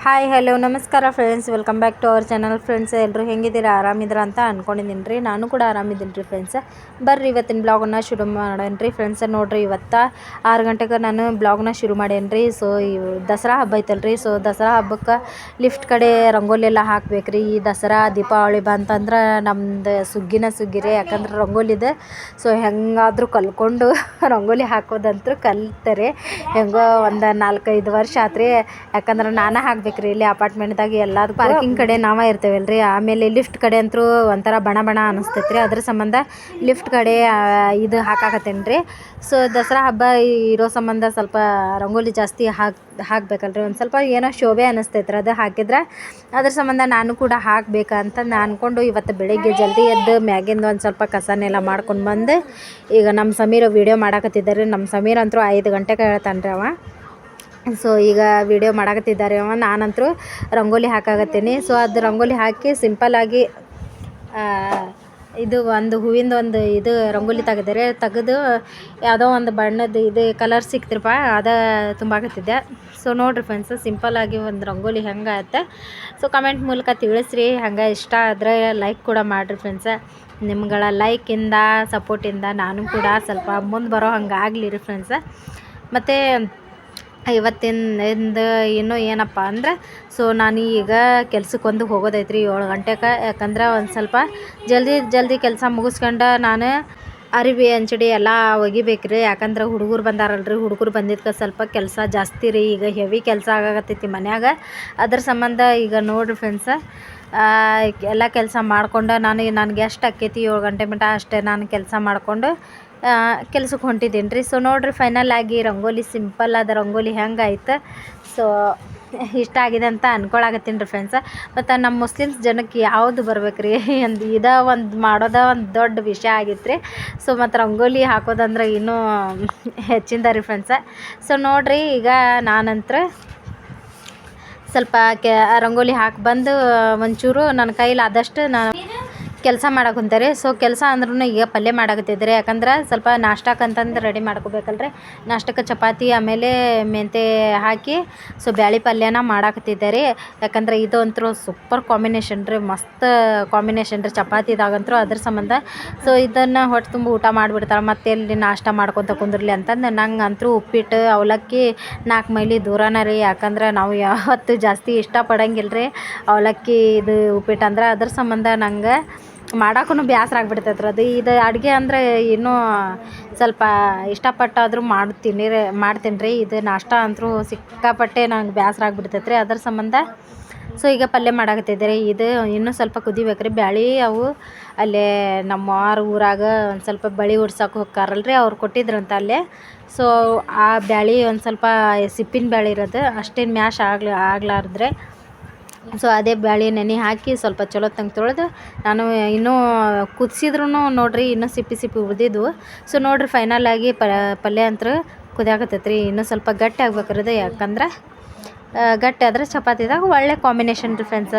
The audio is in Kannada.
ಹಾಯ್ ಹಲೋ ನಮಸ್ಕಾರ friends, welcome back to our channel. Friends, ಎಲ್ಲರೂ ಹೆಂಗಿದ್ದೀರಾ? ಆರಾಮಿದ್ದೀರಾ ಅಂತ ಅಂದ್ಕೊಂಡಿದ್ದೀನಿ ರೀ. ನಾನು ಕೂಡ ಆರಾಮಿದ್ದೀನಿ ರೀ ಫ್ರೆಂಡ್ಸ್. ಬರ್ರಿ ಇವತ್ತಿನ ಬ್ಲಾಗನ್ನು ಶುರು ಮಾಡೋಣ ರೀ ಫ್ರೆಂಡ್ಸ್. ನೋಡಿರಿ, ಇವತ್ತು 6 ಗಂಟೆಗೆ ನಾನು ಬ್ಲಾಗ್ನ ಶುರು ಮಾಡೇನಿ ರೀ. ಸೊ ಈ ದಸರಾ ಹಬ್ಬ ಐತಲ್ರಿ. ಸೊ ದಸರಾ ಹಬ್ಬಕ್ಕೆ ಲಿಫ್ಟ್ ಕಡೆ ರಂಗೋಲಿ ಎಲ್ಲ ಹಾಕ್ಬೇಕು ರೀ. ಈ ದಸರಾ ದೀಪಾವಳಿ ಬಂತಂದ್ರೆ ನಮ್ದು ಸುಗ್ಗಿ ರೀ. ಯಾಕಂದ್ರೆ ರಂಗೋಲಿದೆ. ಸೊ ಹೆಂಗಾದರೂ ಕಲ್ಕೊಂಡು ರಂಗೋಲಿ ಹಾಕೋದಂತೂ ಕಲಿತಾರೆ. ಹೆಂಗೋ ಒಂದು 4-5 ವರ್ಷ ಆತ್ರಿ. ಯಾಕಂದ್ರೆ ನಾನು ಹಾಕ್ಬೇಕು ರೀ. ಇಲ್ಲಿ ಅಪಾರ್ಟ್ಮೆಂಟ್ದಾಗ ಎಲ್ಲದಕ್ಕೂ ಪಾರ್ಕಿಂಗ್ ಕಡೆ ನಾವೇ ಇರ್ತೇವಲ್ರಿ. ಆಮೇಲೆ ಲಿಫ್ಟ್ ಕಡೆ ಅಂತೂ ಒಂಥರ ಬಣ ಅನಿಸ್ತೈತೆ ರೀ. ಅದ್ರ ಸಂಬಂಧ ಲಿಫ್ಟ್ ಕಡೆ ಇದು ಹಾಕಾಕತ್ತೇನೆ ರೀ. ಸೊ ದಸರಾ ಹಬ್ಬ ಇರೋ ಸಂಬಂಧ ಸ್ವಲ್ಪ ರಂಗೋಲಿ ಜಾಸ್ತಿ ಹಾಕ್ಬೇಕಲ್ರಿ. ಒಂದು ಸ್ವಲ್ಪ ಏನೋ ಶೋಭೆ ಅನ್ನಿಸ್ತೈತೆ ರೀ. ಅದು ಹಾಕಿದ್ರೆ ಅದ್ರ ಸಂಬಂಧ ನಾನು ಕೂಡ ಹಾಕಬೇಕಂತ ಅಂದ್ಕೊಂಡು ಇವತ್ತು ಬೆಳಗ್ಗೆ ಜಲ್ದಿ ಎದ್ದು ಮ್ಯಾಗಿಂದ ಒಂದು ಸ್ವಲ್ಪ ಕಸನೆಲ್ಲ ಮಾಡ್ಕೊಂಡು ಬಂದು ಈಗ ನಮ್ಮ ಸಮೀರ ವೀಡಿಯೋ ಮಾಡಾಕತ್ತಿದ್ದಾರೆ. ನಮ್ಮ ಸಮೀರ ಅಂತೂ 5 ಗಂಟೆಗೆ ಹೇಳ್ತಾನೆ ರೀ ಅವ. ಸೊ ಈಗ ವಿಡಿಯೋ ಮಾಡಾಕತ್ತಿದ್ದಾರೆ ಅವ. ನಾನಂತರೂ ರಂಗೋಲಿ ಹಾಕಾಕತ್ತೀನಿ. ಸೊ ಅದು ರಂಗೋಲಿ ಹಾಕಿ ಸಿಂಪಲ್ಲಾಗಿ ಇದು ಒಂದು ಹೂವಿಂದ ಒಂದು ಇದು ರಂಗೋಲಿ ತೆಗೆದು ಯಾವುದೋ ಒಂದು ಬಣ್ಣದ ಇದು ಕಲರ್ ಸಿಕ್ತಿರಪ್ಪ ಅದು ತುಂಬಾಕತ್ತಿದ್ದೆ. ಸೊ ನೋಡಿರಿ ಫ್ರೆಂಡ್ಸ್, ಸಿಂಪಲ್ಲಾಗಿ ಒಂದು ರಂಗೋಲಿ ಹೆಂಗಾಗುತ್ತೆ ಸೊ ಕಮೆಂಟ್ ಮೂಲಕ ತಿಳಿಸ್ರಿ. ಹಂಗೆ ಇಷ್ಟ ಆದರೆ ಲೈಕ್ ಕೂಡ ಮಾಡಿರಿ ಫ್ರೆಂಡ್ಸ. ನಿಮ್ಗಳ ಲೈಕಿಂದ ಸಪೋರ್ಟಿಂದ ನಾನು ಕೂಡ ಸ್ವಲ್ಪ ಮುಂದೆ ಬರೋ ಹಂಗೆ ಆಗಲಿ ರೀ ಫ್ರೆಂಡ್ಸ. ಮತ್ತು ಇವತ್ತಿಂದ ಇನ್ನೂ ಏನಪ್ಪ ಅಂದ್ರೆ ಸೊ ನಾನು ಈಗ ಕೆಲ್ಸಕ್ಕೊಂದು ಹೋಗೋದೈತ್ರಿ 7 ಗಂಟೆಗೆ. ಯಾಕಂದ್ರೆ ಒಂದು ಸ್ವಲ್ಪ ಜಲ್ದಿ ಕೆಲಸ ಮುಗಿಸ್ಕೊಂಡು ನಾನು ಅರಿವಿ ಅಂಚಡಿ ಎಲ್ಲ ಒಗಿಬೇಕು ರೀ. ಯಾಕಂದ್ರೆ ಹುಡುಗರು ಬಂದಾರಲ್ರಿ. ಹುಡುಗರು ಬಂದಿದ್ದಕ್ಕೆ ಸ್ವಲ್ಪ ಕೆಲಸ ಜಾಸ್ತಿ ರೀ. ಈಗ ಹೆವಿ ಕೆಲಸ ಆಗತ್ತೈತಿ ಮನ್ಯಾಗ. ಅದ್ರ ಸಂಬಂಧ ಈಗ ನೋಡಿರಿ ಫ್ರೆಂಡ್ಸ, ಎಲ್ಲ ಕೆಲಸ ಮಾಡ್ಕೊಂಡು ನನಗೆ ಎಷ್ಟು ಆಕೈತಿ 7 ಗಂಟೆ ಮಟ್ಟ ಅಷ್ಟೇ ನಾನು ಕೆಲಸ ಮಾಡಿಕೊಂಡು ಕೆಲ್ಸಕ್ಕೆ ಹೊಂಟಿದ್ದೀನಿ ರೀ. ಸೊ ನೋಡಿರಿ, ಫೈನಲ್ ಆಗಿ ರಂಗೋಲಿ ಸಿಂಪಲ್ ಆದ ರಂಗೋಲಿ ಹೆಂಗಾಯ್ತು. ಸೊ ಇಷ್ಟ ಆಗಿದೆ ಅಂತ ಅಂದ್ಕೊಳಕತ್ತೀನಿ ರೀ ಫ್ರೆಂಡ್ಸ. ಮತ್ತು ನಮ್ಮ ಮುಸ್ಲಿಮ್ಸ್ ಜನಕ್ಕೆ ಯಾವುದು ಬರ್ಬೇಕು ರೀ, ಒಂದು ಮಾಡೋದ ಒಂದು ದೊಡ್ಡ ವಿಷಯ ಆಗಿತ್ತು ರೀ. ಸೊ ಮತ್ತು ರಂಗೋಲಿ ಹಾಕೋದಂದ್ರೆ ಇನ್ನೂ ಹೆಚ್ಚಿಂದ ರೀ ಫ್ರೆಂಡ್ಸ. ಸೊ ನೋಡಿರಿ, ಈಗ ನಾನಂತರ ಸ್ವಲ್ಪ ರಂಗೋಲಿ ಹಾಕಿ ಬಂದು ಒಂಚೂರು ನನ್ನ ಕೈಲಿ ಆದಷ್ಟು ನಾನು ಕೆಲಸ ಮಾಡಕ್ಕೆ ಕುಂತಾರೆ. ಸೊ ಕೆಲಸ ಅಂದ್ರೂ ಈಗ ಪಲ್ಯ ಮಾಡಾಕತ್ತಿದ್ದಾರೆ. ಯಾಕಂದ್ರೆ ಸ್ವಲ್ಪ ನಾಷ್ಟಕ್ಕಂತಂದು ರೆಡಿ ಮಾಡ್ಕೋಬೇಕಲ್ರಿ. ನಾಷ್ಟಕ್ಕೆ ಚಪಾತಿ ಆಮೇಲೆ ಮೆಂತೆ ಹಾಕಿ ಸೊ ಬ್ಯಾಳೆ ಪಲ್ಯನ ಮಾಡಾಕತ್ತಿದ್ದಾರೆ. ಯಾಕಂದ್ರೆ ಇದು ಅಂತೂ ಸೂಪರ್ ಕಾಂಬಿನೇಷನ್ ರೀ. ಮಸ್ತ್ ಕಾಂಬಿನೇಷನ್ ರೀ ಚಪಾತಿದಾಗಂತೂ. ಅದ್ರ ಸಂಬಂಧ ಸೊ ಇದನ್ನು ಹೊಟ್ಟೆ ತುಂಬ ಊಟ ಮಾಡಿಬಿಡ್ತಾರೆ. ಮತ್ತೆ ಎಲ್ಲಿ ನಾಷ್ಟ ಮಾಡ್ಕೊತ ಕುಂದಿರ್ಲಿ ಅಂತಂದು ನಂಗೆ ಅಂತೂ ಉಪ್ಪಿಟ್ಟು ಅವಲಕ್ಕಿ 4 ಮೈಲಿ ದೂರನ ರೀ. ಯಾಕಂದ್ರೆ ನಾವು ಯಾವತ್ತೂ ಜಾಸ್ತಿ ಇಷ್ಟಪಡಂಗಿಲ್ಲ ರೀ ಅವಲಕ್ಕಿ ಇದು ಉಪ್ಪಿಟ್ಟು ಅಂದ್ರೆ. ಅದ್ರ ಸಂಬಂಧ ನಂಗೆ ಮಾಡೋಕ್ಕೂ ಬೇಸರ ಆಗ್ಬಿಡ್ತೈತೆ ರೀ. ಇದು ಅಡುಗೆ ಅಂದರೆ ಇನ್ನೂ ಸ್ವಲ್ಪ ಇಷ್ಟಪಟ್ಟಾದರೂ ಮಾಡ್ತೀನಿ ರೀ. ಇದು ನಾಷ್ಟ ಅಂತೂ ಸಿಕ್ಕಾಪಟ್ಟೆ ನಂಗೆ ಬೇಸರ ಆಗ್ಬಿಡ್ತೈತೆ ರೀ. ಅದ್ರ ಸಂಬಂಧ ಸೊ ಈಗ ಪಲ್ಯ ಮಾಡಾಕತ್ತಿದ್ದಾರೆ. ಇದು ಇನ್ನೂ ಸ್ವಲ್ಪ ಕುದಿಬೇಕು ರೀ. ಬ್ಯಾಳೆ ಅವು ಅಲ್ಲೇ ನಮ್ಮ ಊರಾಗ ಒಂದು ಸ್ವಲ್ಪ ಬಳಿ ಉಡ್ಸೋಕೆ ಹೋಗ್ತಾರಲ್ರಿ, ಅವ್ರು ಕೊಟ್ಟಿದ್ರಂತ ಅಲ್ಲೇ. ಸೊ ಆ ಬ್ಯಾಳೆ ಒಂದು ಸ್ವಲ್ಪ ಸಿಪ್ಪಿನ ಬ್ಯಾಳೆ ಇರೋದು ಅಷ್ಟೇನು ಮ್ಯಾಶ್ ಆಗ್ಲಾರ್ದ್ರೆ ಸೊ ಅದೇ ಬ್ಯಾಳೆ ನೆನೆ ಹಾಕಿ ಸ್ವಲ್ಪ ಚಲೋ ತಂಗೆ ತೊಳೆದು ನಾನು ಇನ್ನೂ ಕುದಿಸಿದ್ರೂ ನೋಡಿರಿ ಇನ್ನೂ ಸಿಪ್ಪಿ ಉಳಿದಿದ್ವು. ಸೊ ನೋಡಿರಿ, ಫೈನಲ್ ಆಗಿ ಪಲ್ಯ ಅಂತೂ ಕುದಿಯಾಕತ್ತೈತೆ ರೀ. ಇನ್ನೂ ಸ್ವಲ್ಪ ಗಟ್ಟಿ ಆಗ್ಬೇಕಿರೋದು. ಯಾಕಂದ್ರೆ ಗಟ್ಟಿ ಆದರೆ ಚಪಾತಿದಾಗ ಒಳ್ಳೆ ಕಾಂಬಿನೇಷನ್ ರೀ ಫ್ರೆಂಡ್ಸ.